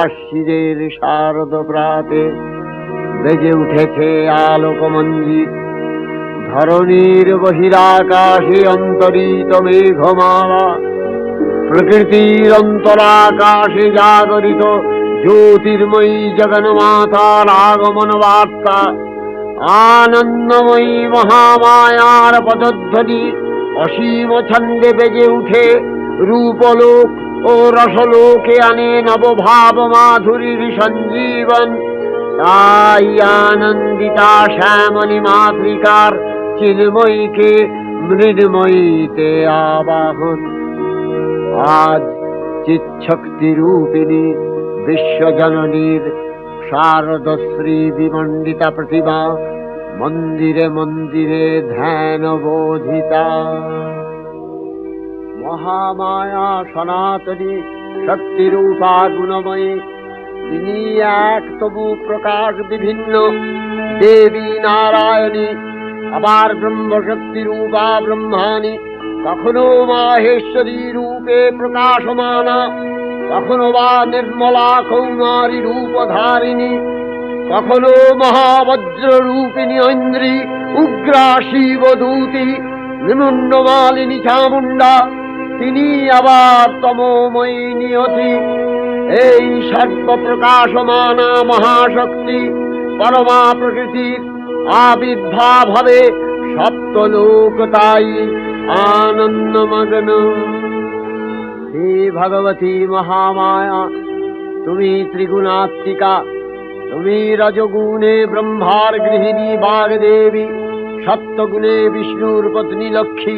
আশ্বিনের শারদ প্রাতে বেজে উঠেছে আলোকমঞ্জিত। ধরণীর বহিরাকাশে অন্তরিত মেঘমালা, প্রকৃতির অন্তরাকাশে জাগরিত জ্যোতির্ময়ী জগন্মাতার আগমন বার্তা। আনন্দময়ী মহামায়ার পদধ্বনি অসীম ছন্দে বেজে উঠে রূপলোক ও রসলোকে আনে নবভাব মাধুরীর সঞ্জীবন। তাই আনন্দিতা শ্যামলী মাতৃকার চিন্ময়ীকে মৃন্ময়ীতে আবাহন। আজ চিৎশক্তি রূপিণী বিশ্বজননীর শারদশ্রী বিমণ্ডিতা প্রতিমা মন্দিরে মন্দিরে ধ্যান বোধিতা। মহামায়া সনাতনী শক্তিরূপা গুণময়ী, তিনি এক তবু প্রকাশ বিভিন্ন দেবী নারায়ণী, আবার ব্রহ্মশক্তি রূপা ব্রহ্মাণী, কখনো মাহেশ্বরী রূপে প্রকাশমানা, কখনো বা নির্মলা কৌমারী রূপধারিণী, কখনো মহাবজ্র রূপিণী ঐন্দ্রী, উগ্রা শিবদূতি, নিমুন্নমালিনী চামুণ্ডা, তিনি আবার তমোময়ী নিয়তি। এই সর্বপ্রকাশমানা মহাশক্তি পরমা প্রকৃতির আবির্ভাব হবে সপ্তলোক তাই আনন্দমগ্ন। হে ভগবতী মহামায়া, তুমি ত্রিগুণাত্মিকা, তুমি রজগুণে ব্রহ্মার গৃহিণী বাগদেবী, সত্যগুণে বিষ্ণুর পত্নী লক্ষ্মী,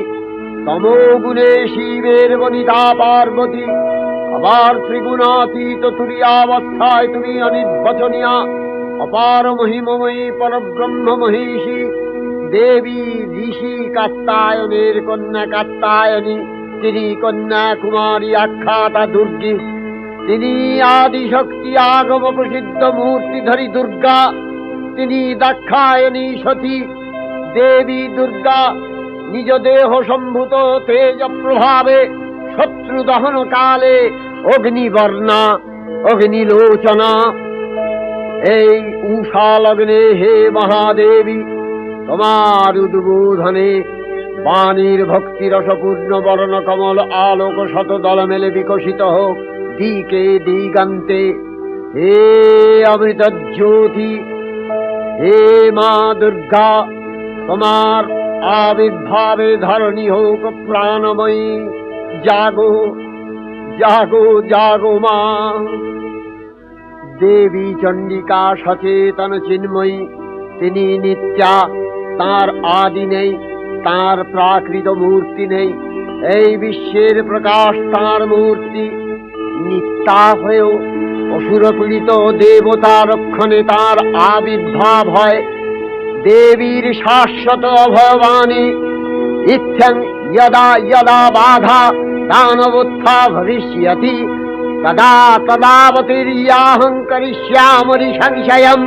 তমোগুণে শিবের বনিতা পার্বতী, আবার ত্রিগুণাতীত তুরীয়াবস্থায় তুমি অনির্বচনীয়া অপার মহিমময়ী পরব্রহ্ম মহিষী দেবী ঋষি কাত্যায়নের কন্যা কাত্যায়নী, তিনি কন্যা কুমারী আখ্যাতা দুর্গী, তিনি আদিশক্তি আগম প্রসিদ্ধ মূর্তিধরী দুর্গা, তিনি দাক্ষায়ণী সতী দেবী দুর্গা। নিজ দেহ সম্ভূত তেজ প্রভাবে শত্রু দহন কালে অগ্নিবর্ণা অগ্নিলোচনা। এই উষা লগ্নে হে মহাদেবী, তোমার উদ্বোধনে বাণীর ভক্তি রসপূর্ণ বর্ণ কমল আলোক শত দল মেলে বিকশিত হোক দিকে দিগান্তে। হে অমৃত জ্যোতি, হে মা দুর্গা, তোমার আবির্ভাবে ধরণী হোক প্রাণময়ী। জাগো জাগো জাগো মা। দেবী চণ্ডিকা সচেতন চিন্ময়ী, তিনি নিত্যা, তার আদি নেই, তার প্রাকৃত মূর্তি নেই। এই বিশ্বের প্রকাশ তার মূর্তি। নিত্যা হয়েও অসুরপীড়িত দেবতা রক্ষণে তার আবির্ভাব হয়। দেবীর শাশ্বত অভয়বাণী, ইত্যং যদা যদা বাধা দানবোত্থা ভবিষ্যতি তদা তদাবতীর্যাহং করিষ্যামি সংশয়ম।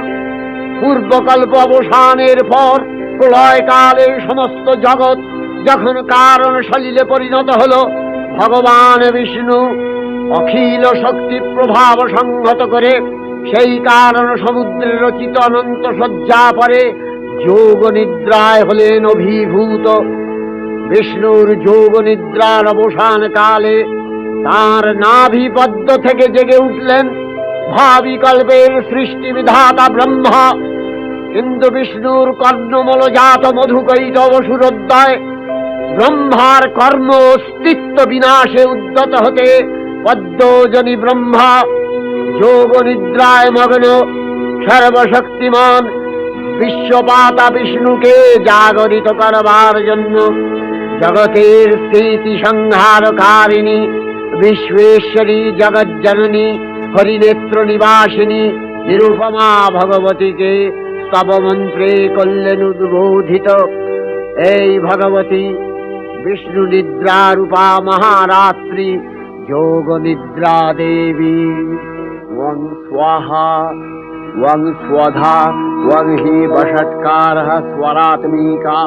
পূর্বকল্প অবসানের পর প্রলয়কালে সমস্ত জগৎ যখন কারণ সলিলে পরিণত হল, ভগবান বিষ্ণু অখিল শক্তি প্রভাব সংহত করে সেই কারণ সমুদ্রে রচিত অনন্ত শয্যা পরে যোগ নিদ্রায় হলেন অভিভূত। বিষ্ণুর যোগ নিদ্রার অবসান কালে তার নাভিপদ্ম থেকে জেগে উঠলেন ভাবিকল্পের সৃষ্টি বিধাতা ব্রহ্মা। কিন্তু বিষ্ণুর কর্ণমলজাত মধুকৈটব সুরোদয় ব্রহ্মার কর্ম অস্তিত্ব বিনাশে উদ্যত হতে পদ্মজনী ব্রহ্মা যোগ নিদ্রায় মগ্ন সর্বশক্তিমান বিশ্বপাতা বিষ্ণুকে জাগরিত করবার জন্য জগতের স্থিতি সংহারকারিণী বিশ্বেশ্বরী জগজ্জননী হরিনেত্র নিবাসিনী নিরুপমা ভগবতীকে স্তব মন্ত্রে করলেন উদ্বোধিত। এই ভগবতী বিষ্ণু নিদ্রা রূপা মহারাত্রি যোগ নিদ্রা দেবী। ওং স্বাহা ওং স্বধা ওং হি বষট্কারः स्वरात्मिका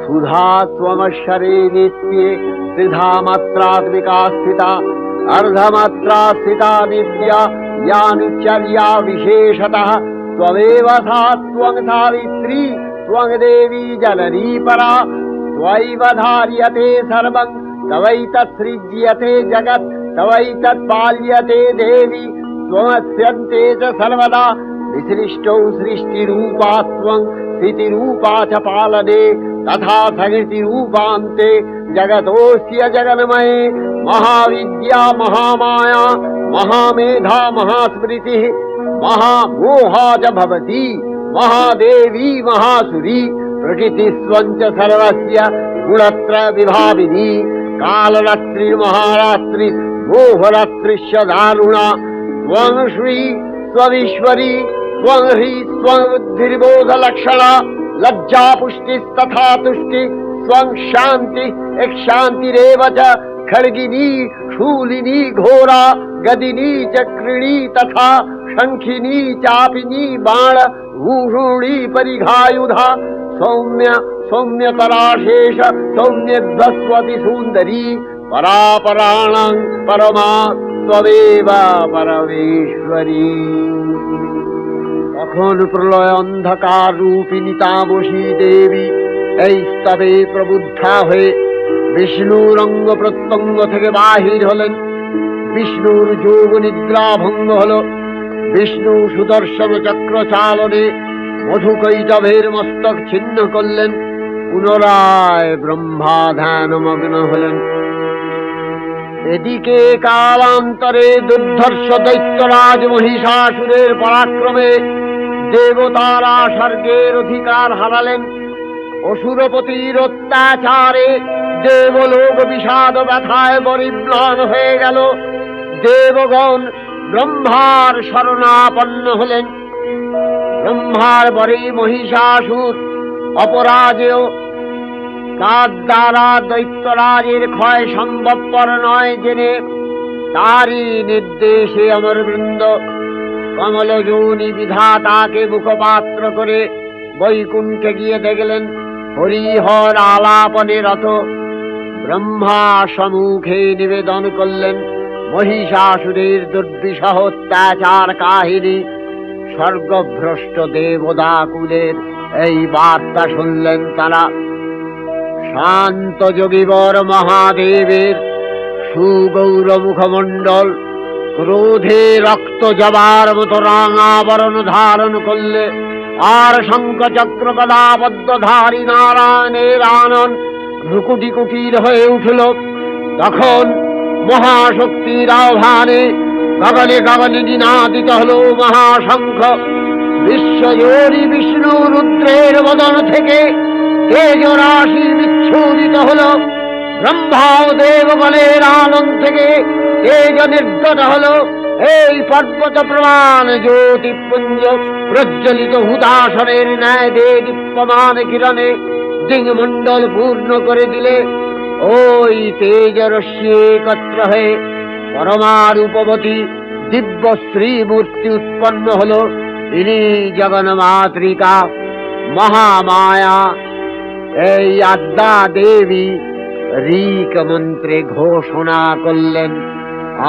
सुधा त्वमक्षरे नित्ये त्रिधा मात्रात्मिका स्थिता अर्धमात्रा स्थिता विद्या यानुचर्या विशेषतः त्वमेव सा त्वं सावित्री त्वं देवी जननी परा त्वयैव धार्यते सर्वं तवैतत्सृज्यते जगत् तवैतत्पाल्यते देवी त्वमस्यन्ते च सर्वदा विसृष्टौ सृष्टिरूपा त्वं स्थितिरूपा च पालने तथा सकृतिरूपान्ते जगतोऽस्य जगन्मये महाविद्या महामाया महामेधा महास्मृतिः महामोहा च भवति महादेवी महासुरी प्रकृतिस्त्वं च सर्वस्य गुणत्रय विभाविनी कालरात्रिर्महारात्रि मोहरात्रिश्च दारुणा त्वं श्री त्वमीश्वरी त्वं ह्री त्वं बुद्धिर्बोधलक्षणा लज्जा पुष्टिस्तथा तुष्टि त्वं शान्ति शान्तिरेव च खड्गिनी शूलिनी घोरा गदिनी चक्रिणी तथा शंखिनी चापिनी बाण भूषुणी परिघायुधा सौम्य सौम्यतराशेष सौम्यध्वस्वति सुन्दरी परापराणां परमा त्वमेव परमेश्वरी। তখন প্রলয় অন্ধকার রূপিণী তামসী দেবী এই স্তবে প্রবুদ্ধা হয়ে বিষ্ণুর অঙ্গ প্রত্যঙ্গ থেকে বাহির হলেন। বিষ্ণুর যোগ নিদ্রা ভঙ্গ হল। বিষ্ণু সুদর্শন চক্র চালনে মধুকৈটভের মস্তক ছিন্ন করলেন। পুনরায় ব্রহ্মা ধ্যানমগ্ন হলেন। এদিকে কালান্তরে দুর্ধর্ষ দৈত্যরাজ মহিষাসুরের পরাক্রমে দেবতারা স্বর্গের অধিকার হারালেন। অসুরপতির অত্যাচারে দেবলোক বিষাদ ব্যথায় পরিম্লান হয়ে গেল। দেবগণ ব্রহ্মার শরণাপন্ন হলেন। ব্রহ্মার পরে মহিষাসুর অপরাজেয়। তার দ্বারা দৈত্যরাজের ক্ষয় সম্ভবপর নয় জেনে তারই নির্দেশে অমরবৃন্দ কমলযোনি বিধাতাকে মুখপাত্র করে বৈকুণ্ঠে গিয়ে দেখলেন হরিহর আলাপনে রত। ব্রহ্মা সম্মুখে নিবেদন করলেন মহিষাসুরের দুর্বিষহ অত্যাচার কাহিনী। স্বর্গভ্রষ্ট দেবদাকুলের এই বার্তা শুনলেন তারা। শান্ত যোগীবর মহাদেবের সুগৌর মুখমণ্ডল ক্রোধে রক্ত জবার মতো রাঙাবরণ ধারণ করলে, আর শঙ্খ চক্র গদাবদ্ধধারী নারায়ণের আনন ভ্রুকুটি কুটির হয়ে উঠল। তখন মহাশক্তির আহ্বানে গগনে গগনে নিনাদিত হল মহাশঙ্খ। বিশ্বজোরি বিষ্ণু রুদ্রের বদন থেকে তেজরাশি বিচ্ছুরিত হল। ব্রহ্মা ও দেবগণের আনন্দ থেকে তেজ নির্গত হল। এই পর্বত প্রমাণ জ্যোতিপুঞ্জ প্রজ্বলিত হুতাসনের ন্যায় দীপ্যমান কিরণে দিংমণ্ডল পূর্ণ করে দিলে ওই তেজরশ্মি একত্র হয়ে পরমারূপবতী দিব্য শ্রী মূর্তি উৎপন্ন হল। ইনি জগন্মাতৃকা মহামায়া। এই আদ্যা দেবী ঋক মন্ত্রে ঘোষণা করলেন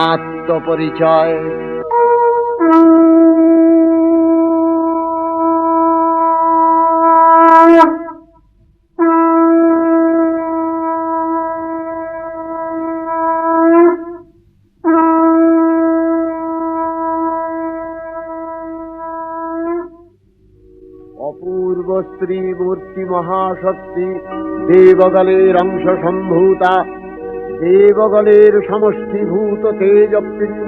আত্মপরিচয়। অপূর্ব স্ত্রী মূর্তি মহাশক্তি দেবগণের অংশ সম্ভূতা। দেবগণের সমষ্টিভূত তেজপিণ্ড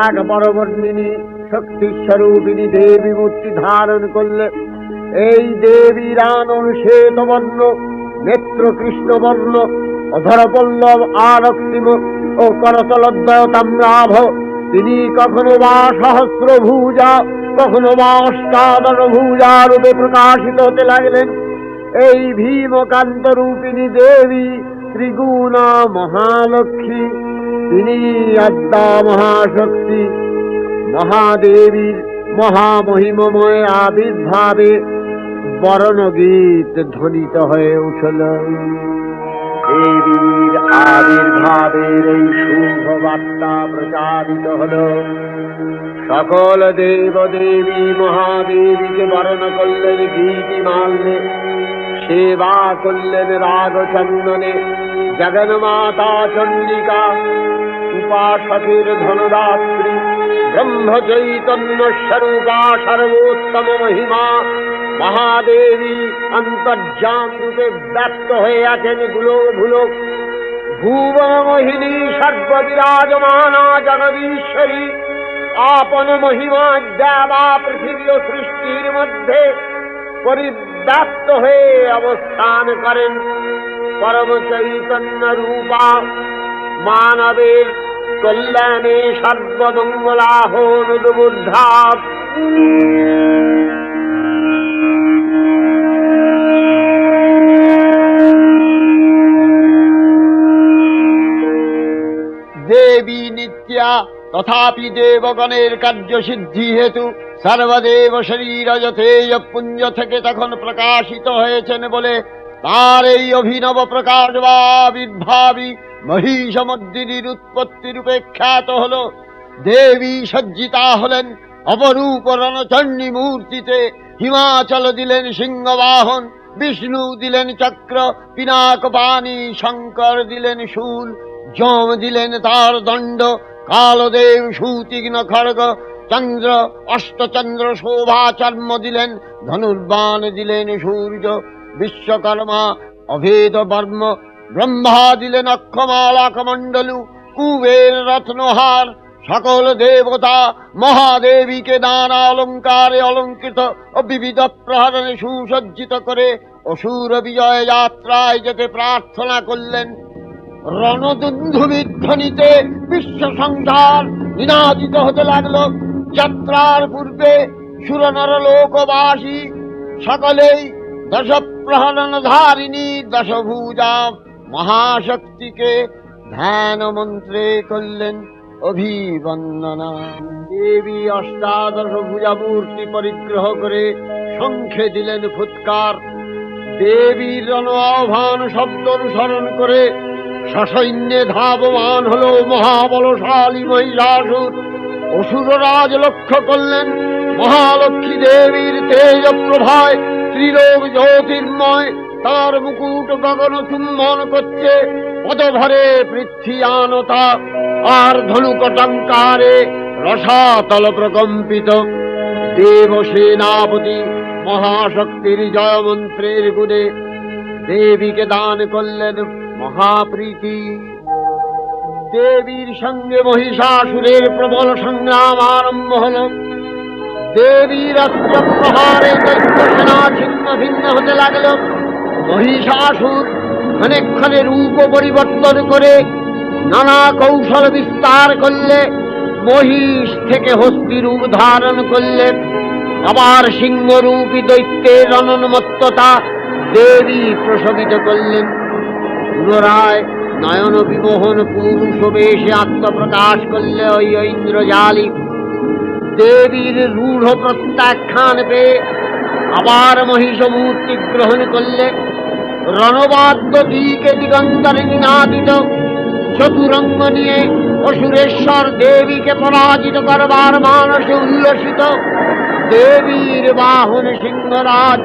এক বরবর্ণিনী শক্তিস্বরূপিণী দেবী মূর্তি ধারণ করলে। এই দেবীর আনন শ্বেতবর্ণ, নেত্র কৃষ্ণবর্ণ, অধরপল্লব আরক্তিম ও করতলদ্বয় তাম্রাভ। তিনি কখনো বা সহস্রভুজা, কখনো বা অষ্টাদশ ভুজা রূপে প্রকাশিত হতে লাগলেন। এই ভীমকান্ত রূপিণী দেবী ত্রিগুণা মহালক্ষ্মী। তিনি আদ্যা মহাশক্তি। মহাদেবীর মহামহিমময় আবির্ভাবে বরণগীত ধ্বনিত হয়ে উঠল। দেবীর আবির্ভাবের এই শুভ বার্তা প্রচারিত হল। সকল দেব দেবী মহাদেবীকে বরণ করলেন গীতিমাল্যে, সেবা করলেন রাগ চন্দনে। জগন্মাতা চণ্ডিকা, উপাসকের ধনদাত্রী, ব্রহ্ম চৈতন্য স্বরূপা, সর্বোত্তম মহিমা মহাদেবী অন্তর্যামী রূপে ব্যক্ত হয়ে আছেন গুলোক ভুলোক। ভুবন মোহিনী সর্ববিরাজমানা জগদীশ্বরী আপন মহিমা দেবা পৃথিবী ও সৃষ্টির মধ্যে পরিব্যাপ্ত হয়ে অবস্থান করেন। পরম চৈতন্য রূপা মানবের কল্যাণে সর্বমঙ্গলাহনুদ্বুদ্ধা। দেবী নিত্যা তথাপি দেবগণের কার্যসিদ্ধি হেতু সর্বদেব শরীর যথেয় পুঞ্জ থেকে তখন প্রকাশিত হয়েছেন বলে তার এই অভিনব প্রকাশ বা আবির্ভাবী মহিষমর্দিনীর উৎপত্তি রূপে খ্যাত হল। দেবী সজ্জিতা হলেন অপরূপ রণচণ্ডী মূর্তিতে। হিমাচল দিলেন সিংহবাহন, বিষ্ণু দিলেন চক্র, পিনাক পানি, শঙ্কর দিলেন শূল, যম দিলেন তার দণ্ড, কালদেব সুতীক্ষ্ণ খড়গ, চন্দ্র অষ্টচন্দ্র শোভা চর্ম দিলেন, ধনুর্বাণ দিলেন সূর্য, বিশ্বকর্মা অভেদ বর্ম, ব্রহ্মা দিলেন অক্ষমালা কমণ্ডলু, কুবের রত্নহার। সকল দেবতা মহাদেবীকে নানা অলঙ্কারে অলঙ্কৃত ও বিবিধ প্রহরণে সুসজ্জিত করে অসুর বিজয় যাত্রায় যেতে প্রার্থনা করলেন। রণদুন্ধুবির ধ্বনিতে বিশ্ব সংসার নিনাদিত হতে লাগল। যাত্রার পূর্বে সুরনর লোকবাসী সকলেই দশ প্রহরণ ধারিণী দশভুজা মহাশক্তিকে ধ্যান মন্ত্রে করলেন অভিবন্দনা। দেবী অষ্টাদশ ভুজা মূর্তি পরিগ্রহ করে শঙ্খে দিলেন ফুৎকার। দেবীর রণ আহ্বান শব্দ অনুসরণ করে সসৈন্যে ধাবমান হল মহাবলশালী মহিষাসুর। অসুররাজ লক্ষ্য করলেন মহালক্ষ্মী দেবীর তেজ প্রভায় ত্রিলোক জ্যোতির্ময়, তার মুকুট গগন চুম্বন করছে, পদভরে পৃথ্বীয়ানতা আর ধনুকটঙ্কারে রসাতল প্রকম্পিত। দেব সেনাপতি মহাশক্তির জয়মন্ত্রের গুণে দেবীকে দান করলেন মহাপ্রীতি। দেবীর সঙ্গে মহিষাসুরের প্রবল সংগ্রাম আরম্ভ হল। দেবীর অস্ত্র প্রহারে দৈত্য সেনা ছিন্ন ভিন্ন হতে লাগল। মহিষাসুর ক্ষণে রূপ পরিবর্তন করে নানা কৌশল বিস্তার করলে, মহিষ থেকে হস্তি রূপ ধারণ করলে। আবার সিংহরূপী দৈত্যের রণন্মত্ততা দেবী প্রশমিত করলেন। পুনরায় নয়ন বিমোহন পুরুষ বেশে আত্মপ্রকাশ করলে ওই ইন্দ্রজালী। দেবীর রূঢ় প্রত্যাখ্যান পেয়ে আবার মহিষ মূর্তি গ্রহণ করলে। রণবাদ্য দিকে দিগন্তরে নিনাদিত। চতুরঙ্গ নিয়ে অসুরেশ্বর দেবীকে পরাজিত করবার মানসে উল্লসিত। দেবীর বাহন সিংহরাজ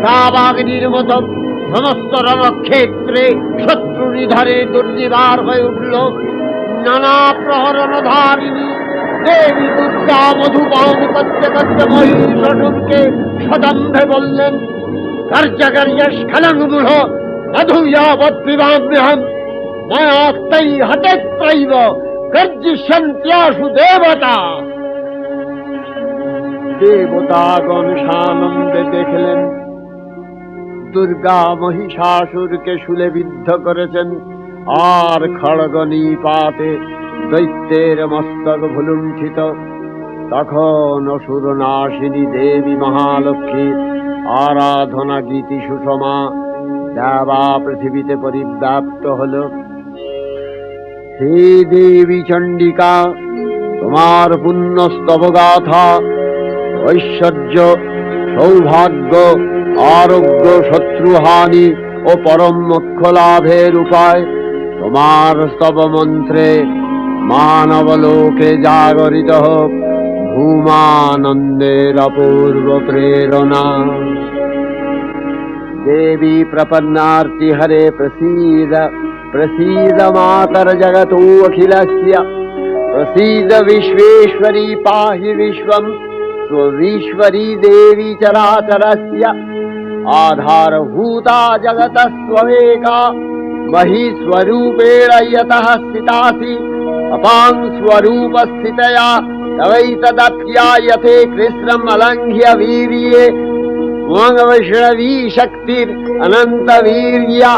দাবাগ্নির মতো সমস্ত রণক্ষেত্রে শত্রু নিধারে দুর্নিবার হয়ে উঠল। নানা প্রহরণ ধারিণী দেবী দুর্গা মধুপান করতে করতে মহিষাসুরকে সদম্ভে বললেন, কার্যকার্য স্খলনমূঢ় মধুয়াবৎপিবাম্যহম মায়াস্তাই হতেত্রৈব গর্জিষ্যন্ত্যাসু দেবতা। দেবতাগণ সানন্দে দেখলেন দুর্গা মহিষাসুরকে শুলে বিদ্ধ করেছেন, আর খড়গ নিপাতে দৈত্যের মস্তক ভুলুণ্ঠিত। তখন অসুর নাশিনী দেবী মহালক্ষ্মীর আরাধনা গীতি সুষমা দেবা পৃথিবীতে পরিব্যাপ্ত হল। হে দেবী চণ্ডিকা, তোমার পুণ্যস্তবগাথা ঐশ্বর্য, সৌভাগ্য, আরোগ্য, শত্রুহানি ও পরম মোক্ষ লাভের উপায় তোমার স্তব মন্ত্রে মানব লোকে জাগরিত হোক भूमानंदेर अपूर्व प्रेरणा। देवी प्रपन्नार्ति हरे प्रसीद प्रसीद मातर जगतो अखिलस्य प्रसीद विश्वेश्वरी पाहि विश्वं स्वविश्वरी देवी चराचरस्य आधारभूता जगतस्त्वमेका महीस्वरूपेण यतः स्थितासि अपां स्वरूपस्थितया तवैतदप्यायते कृष्णम् अलङ्घ्य वीर्ये वैष्णवी शक्तिर् अनंत वीर्या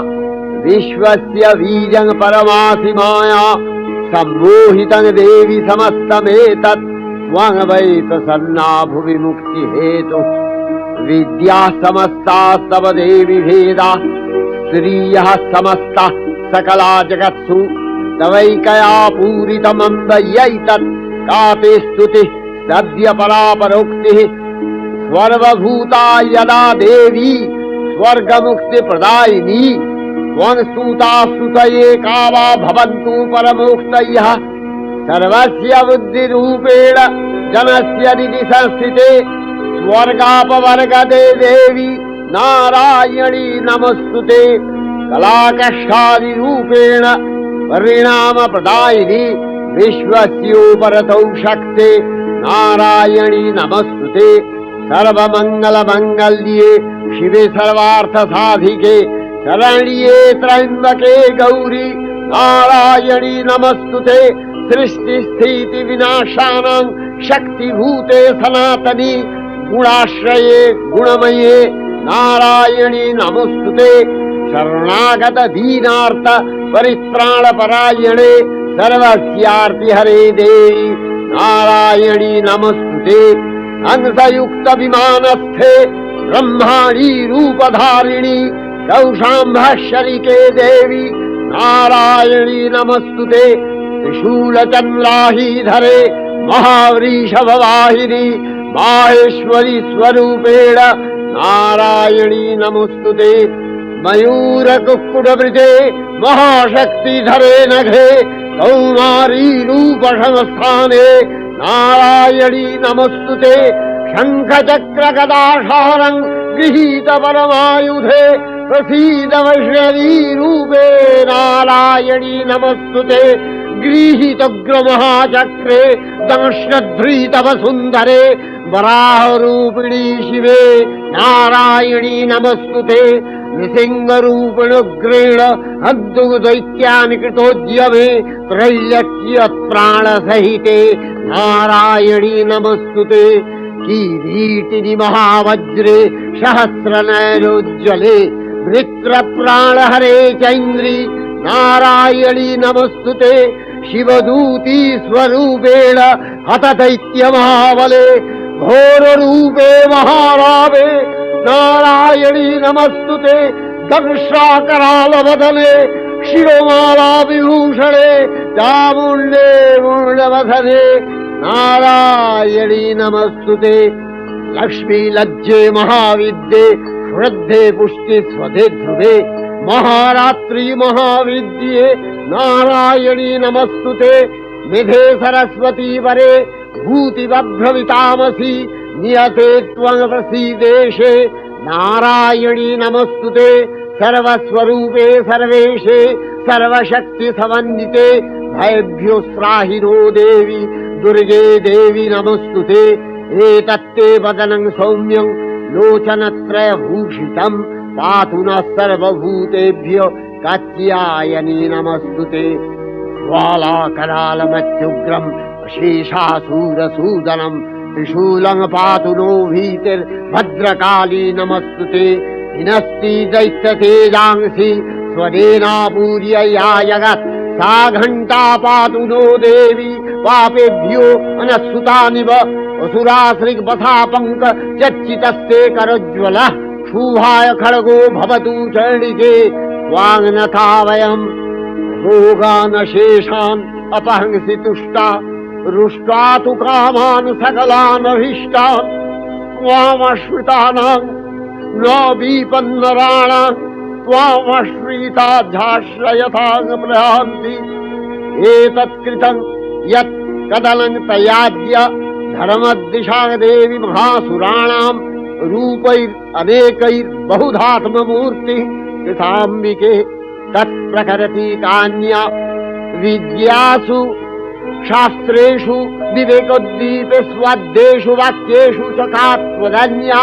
विश्वस्य बीजं परमासि माया सम्मोहितं देवी समस्तमेतत् त्वं वै प्रसन्ना भुवि मुक्ति हेतु विद्या समस्तास्तव देवी भेदा स्त्रियः समस्ता सकला जगत्सु तवैकया पूरितमम्बयैतत् काते स्तुति सद्य परापरोक्ति सर्वभूता यदा देवी स्वर्ग मुक्ति प्रदायिनी त्वं स्तुता स्तुतये का वा भवन्तु परमोक्तयः सर्वस्य बुद्धिरूपेण जनस्य हृदि संस्थिते स्वर्गापवर्गदे देवी नारायणी नमस्तुते कलाकष्टादिरूपेण परिणाम प्रदायिनी विश्वस्योपरतौ शक्ते नारायणी नमस्तुते सर्वमंगल मंगल्ये शिवे सर्वार्थ साधिके शरण्ये त्र्यंबके गौरी नारायणी नमस्तुते सृष्टि स्थिति विनाशानां शक्तिभूते सनातनी गुणाश्रये गुणमये नारायणी नमस्तुते शरणागत दीनार्थ परित्राण परायणे सर्वस्यार्ति हरे देवी नारायणी नमस्तुते हंसयुक्त विमानस्थे ब्रह्माणी रूपधारिणी कौशाम्भशरिके देवी नारायणी नमस्तुते त्रिशूलचन्द्राहीधरे महावृषभवाहिनी माहेश्वरी स्वरूपेण नारायणी नमस्तुते मयूरकुक्कुटवृते महाशक्तिधरे नघे कौमारी रूपसंस्थाने नारायणी नमस्तुते शङ्खचक्रगदाशारं गृहीत परमायुधे प्रसीद वैष्णवी रूपे नारायणी नमस्तुते गृहीतोग्रमहाचक्रे दंश्रधृतवसुन्धरे वराहरूपिणी शिवे नारायणी नमस्तुते नृसिंहरूपिणुग्रेण हद्दुदैत्यानि कृतोद्यमे त्रैलक्य प्राणसहिते नारायणी नमस्तुते किरीटिनि महावज्रे सहस्रनयनोज्ज्वले वृत्रप्राणहरे चैन्द्री नारायणी नमस्तुते शिवदूती स्वरूपेण हतदैत्यमहाबले घोररूपे महारावे नारायणी नमस्तुते दंश्राकरालवदने शिरोमाला विभूषणे चामुण्डे मूलवधने नारायणी नमस्तुते लक्ष्मी लज्जे महाविद्ये श्रद्धे पुष्टि स्वधे ध्रुवे महारात्रि महाविद्ये नारायणी नमस्तुते निधे सरस्वती वरे भूतिवभ्रमितामसि नियते त्वं प्रसीदेशे नारायणी नमस्तुते सर्वस्वरूपे सर्वेशे सर्वशक्ति समन्विते भयभ्योस्त्राहिनो देवी दुर्गे देवी नमस्तुते एतत्ते वदनं सौम्यं लोचनत्रयभूषितं पातु नः सर्वभूतेभ्यो कात्यायनी नमस्तुते ज्वालाकरालमत्युग्रम् अशेषासूरसूदनं त्रिशूलं पातु नो भीतिर्भद्रकाली नमस्तुते हिनस्ति दैत्यतेजांसि स्वरेणापूर्य या जगत् सा घण्टा पातु नो देवी पापेभ्यो अनस्सुतानिव असुराश्रिपथापङ्क चच्चितस्ते करोज्ज्वलः शुभाय खड्गो भवतु चण्डिके वाङ्नथा वयम् रोगानशेषान् अपहंसि तुष्टा रुष्टा तु कामान् सकलान् अभीष्टान् त्वामश्रितानां न विपन्नराणां त्वामश्रीताध्याश्रयथाङ्गप्रयान्ति एतत्कृतं यत् कदलं तयाद्य धर्मदिशा देवी महासुराणां रूपैरनेकैर्बहुधात्ममूर्ति कृताम्बिके तत्प्रकरति कान्या विद्यासु शास्त्रेषु विवेकोद्दीपे स्वाद्येषु वाक्येषु च का त्वदन्या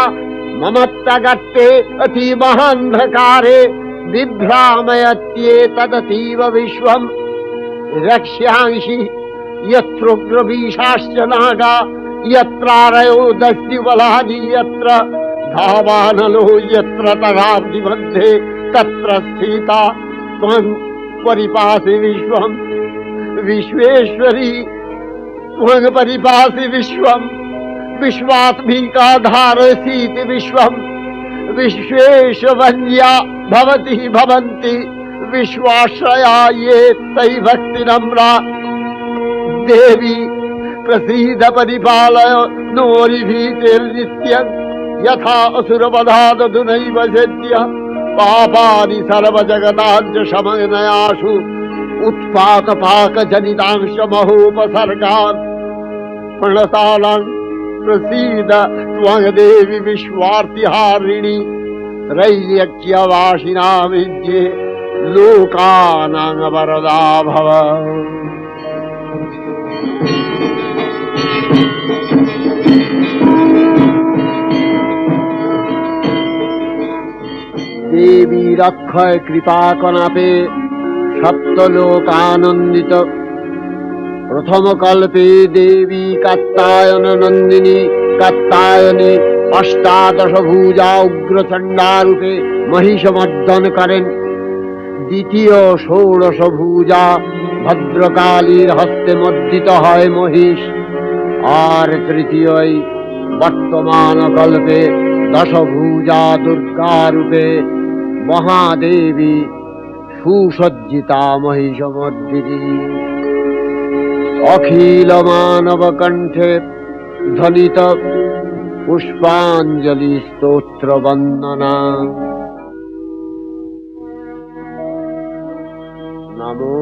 ममत्तगत्ते अतीमहान्धकारे बिभ्रामयत्येतदतीव विश्वम् रक्ष्यांसि यत्रोग्रवीशाश्च नागा यत्रारयो दस्युबलानि यत्र धावानलो यत्र तदाब्धिमध्ये तत्र स्थिता त्वं परिपासि विश्वम् विश्वेश्वरी त्वं परिपासि विश्वम् विश्वात्मिका धारसीति विश्वम् विश्वेशवन्या भवति भवन्ति विश्वाश्रया ये तै भक्तिनम्रा देवी प्रसीद परिपालय नोरिभीतिर्नित्यं यथा असुरवधादधुनैव सद्य पापानि सर्वजगताञ्च शमनयासु उत्पातपाकजनितांश महोपसर्गान् प्रणतानां प्रसीद त्वं देवी विश्वार्तिहारिणि त्रैलोक्यवासिना विद्ये लोकानां वरदा भव। देवी रक्षय कृपा कनापे सप्तलोकानंदित प्रथम कल्पे देवी कात्यायन नंदिनी कात्यायनी अष्टादश भुजा उग्रचंडा रूपे महिषमर्दन करें द्वितीय षोडश भुजा भद्रकालीर हस्ते मर्दित है महिष और तृतीय वर्तमान कल्पे दश भुजा दुर्गा रूपे महादेवी सुसज्जिता महिषमर्दिनी अखिल मानव कंठे ध्वनित पुष्पांजलि स्तोत्र वंदना। नमो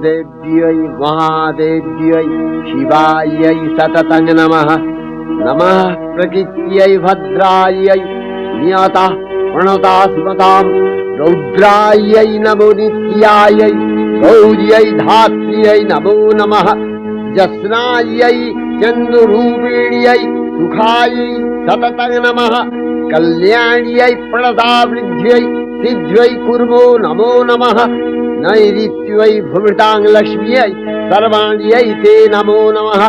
देव्यै महादेव्यै शिवायै सततं नमः। नमः प्रकृत्यै भद्रायै नियतः प्रणतास्मतां रौद्रायै नमो नित्यायै गौर्यै धात्र्यै नमो नमः। जस्नायै चन्द्ररूपिण्यै सुखायै सततं नमः। कल्याण्यै प्रणतावृद्ध्यै सिद्ध्यै कुर्मो नमो नमः। नैऋत्यै भूमितां लक्ष्म्यै सर्वाण्यै ते नमो नमः।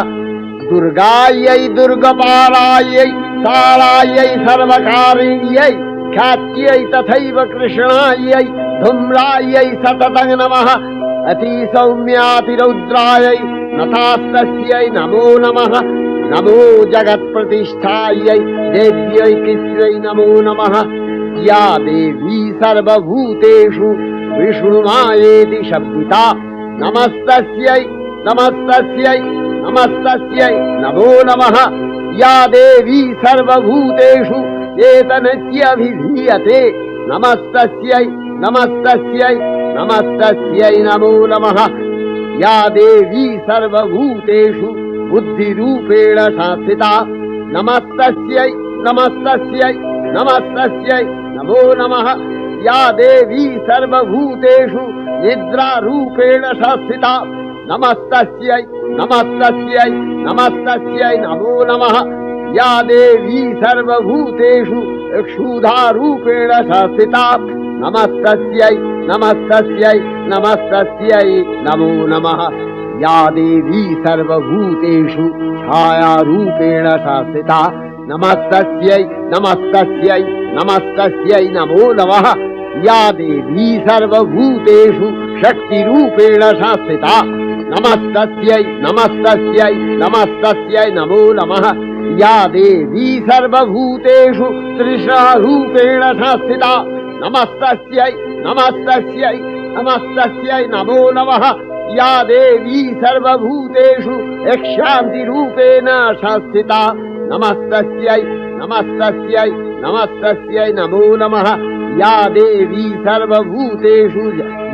दुर्गायै दुर्गपालायै सालायै सर्वकारिण्यै ख्यात्यै तथैव कृष्णायै धूम्रायै सततं नमः। अतिसौम्यातिरौद्रायै नतास्तस्यै नमो नमः। नमो जगत्प्रतिष्ठायै देव्यै कृत्यै नमो नमः। या देवी सर्वभूतेषु विष्णुमायेति शब्दिता नमस्तस्यै नमस्तस्यै नमस्तस्यै नमो नमः। या देवी सर्वभूतेषु चेतनस्यभिधीयते नमस्तस्यै नमस्तस्यै नमस्तस्यै नमो नमः। या देवी सर्वभूतेषु बुद्धिरूपेण संस्थिता नमस्तस्यै नमस्तस्यै नमस्तस्यै नमो नमः। या देवी सर्वभूतेषु निद्रारूपेण संस्थिता नमस्तस्यै नमस्तस्यै नमस्तस्यै नमो नमः। या देवी सर्वभूतेषु क्षुधारूपेण संस्थिता नमस्तस्यै नमस्तस्यै नमस्तस्यै नमो नमः। या देवी सर्वभूतेषु छायारूपेण संस्थिता नमस्तस्यै नमस्तस्यै नमस्तस्यै नमो नमः। या देवी सर्वभूतेषु शक्तिरूपेण संस्थिता नमस्तस्यै नमस्तस्यै नमस्तस्यै नमो नमः। या देवी सर्वभूतेषु तृष्णारूपेण संस्थिता नमस्तस्यै नमस्तस्यै नमस्तस्यै नमो नमः। या देवी सर्वभूतेषु शान्तिरूपेण संस्थिता नमस्तस्यै नमस्तस्यै नमस्तस्यै नमो नमः। या देवी सर्वभूतेषु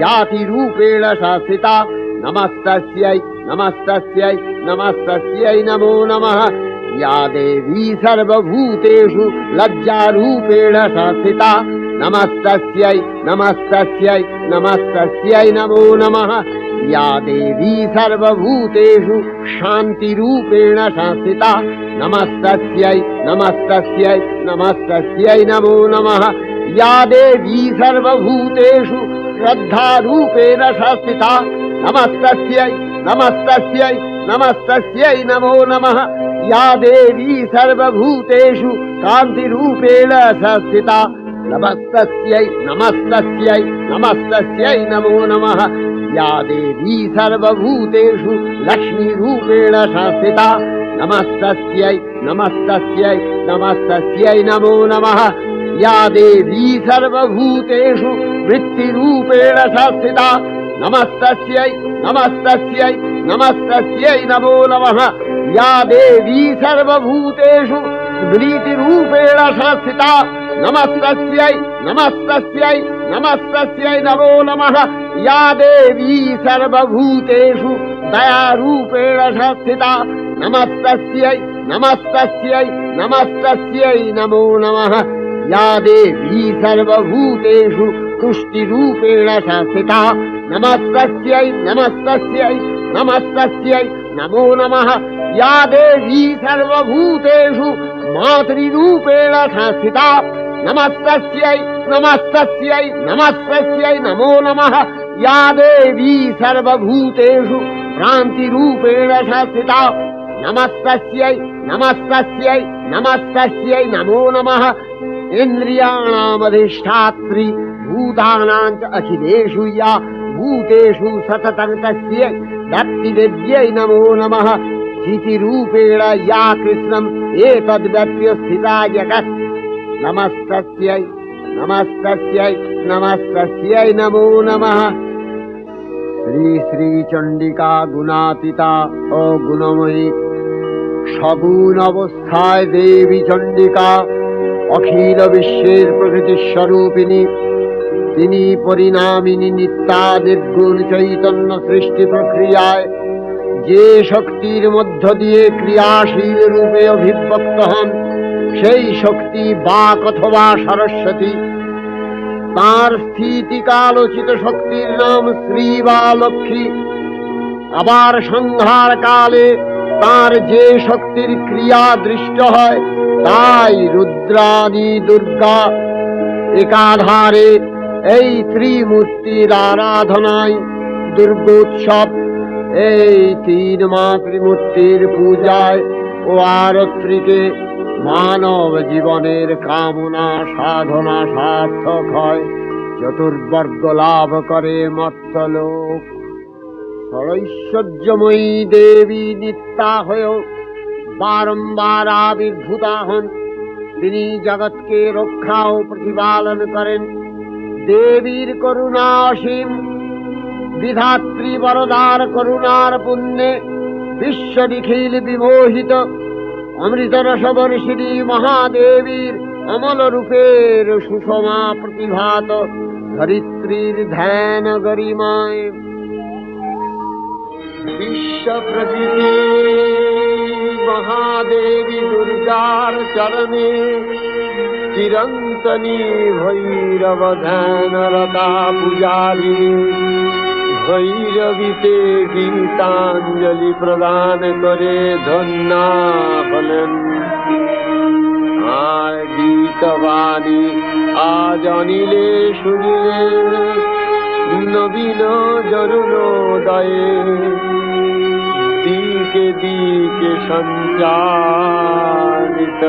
यातिरूपेण शासिता नमस्तस्यै नमस्तस्यै नमस्तस्यै नमो नमः या देवी सर्वभूतेषु लज्जारूपेण शासिता नमस्तस्यै नमस्तस्यै नमस्तस्यै नमो नमः या देवी सर्वभूतेषु शान्तिरूपेण शासिता नमस्तस्यै नमस्तस्यै नमस्तस्यै नमो नमः या देवी सर्वभूतेषु श्रद्धारूपेण शासिता नमस्तस्यै नमस्तस्यै नमस्तस्यै नमो नमः या देवी सर्वभूतेषु कान्तिरूपेण शासिता नमस्तस्यै नमस्तस्यै नमस्तस्यै नमो नमः या देवी सर्वभूतेषु लक्ष्मीरूपेण शासिता नमस्तस्यै नमस्तस्यै नमस्तस्यै नमो नमः या देवी सर्वभूतेषु वृत्तिरूपेण शासिता नमस्तस्यै नमस्तस्यै नमस्तस्यै नमो नमः या देवी सर्वभूतेषु स्मृतिरूपेण शासिता नमस्तस्यै नमस्तस्यै नमस्तस्यै नमो नमः या देवी सर्वभूतेषु दयारूपेण शासिता नमस्तस्यै नमस्तस्यै नमस्तस्यै नमो नमः या देवी सर्वभूतेषु तुष्टिरूपेण शासिता नमस्तस्यै नमस्तस्यै नमस्तस्यै नमो नमः या देवी सर्वभूतेषु मातृरूपेण शासिता नमस्तस्यै नमस्तस्यै नमस्तस्यै नमो नमः या देवी सर्वभूतेषु भ्रान्तिरूपेण शासिता नमस्तस्यै नमस्तस्यै नमस्तस्यै नमो नमः इन्द्रियाणामधिष्ठात्री भूतानां च अखिलेषु या भूतेषु सततं तस्यै दत्तिदेव्यै नमो नमः स्थितिरूपेण या कृष्णम् एतद्व्यप्य स्थिता जगत् नमस्तस्यै नमस्तस्यै नमस्तस्यै नमो नमः श्री श्री चंडिका गुणातीता अगुणमयी सगुण अवस्थाय देवी चंडिका अखिल विश्वेर प्रकृति स्वरूपिणी তিনি পরিণামিনী নিত্যা নির্গুণ চৈতন্য সৃষ্টি প্রক্রিয়ায় যে শক্তির মধ্য দিয়ে ক্রিয়াশীল রূপে অভিব্যক্ত হন সেই শক্তি বাক অথবা সরস্বতী। তার স্থিতিকালোচিত শক্তির নাম শ্রী বা লক্ষ্মী। আবার সংহার কালে তার যে শক্তির ক্রিয়া দৃষ্ট হয় তাই রুদ্রাণী দুর্গা। একাধারে এই ত্রিমূর্তির আরাধনায় দুর্গোৎসব, এই তিন মাতৃমূর্তির পূজায় ও আরত্রিকে মানব জীবনের কামনা সাধনা সার্থক হয়, চতুর্বর্গ লাভ করে মর্ত্যলোক। ষড়ৈশ্বর্যময়ী দেবী নিত্যা হয়েও বারম্বার আবির্ভূতা হন। তিনি জগৎকে রক্ষা ও প্রতিপালন করেন। দেবীর করুণা অসীম। বিধাত্রী বরদার করুণার পুণ্যে বিশ্ব নিখিল বিমোহিত। অমৃতরসবর্ষিণী মহাদেবীর অমল রূপের সুষমা প্রতিভাত ধরিত্রীর ধ্যান গরিমায় বিশ্ব প্রকৃতি মহাদেবী দুর্গার চরণে চিরন্তনী ভৈরব ধ্যানরতা পূজারী। ভৈরবীতে গীতাঞ্জলি প্রদান করে ধন্যা হলেন। আর গীতবাণী আজ অনিলে শুনিলে নবীন জরুণোদয়ে দিকে দিকে সঞ্চারিত।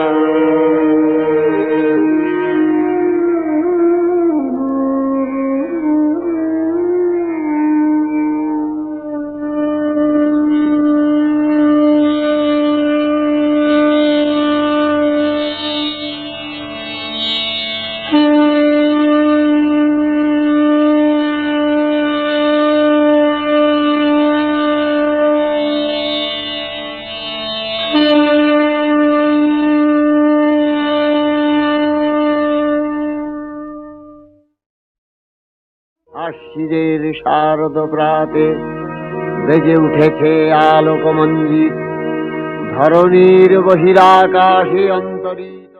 শিরের শারদ প্রাতে বেজে উঠেছে আলোকমঞ্জিত, ধরণীর বহিরাকাশে অন্তরিত।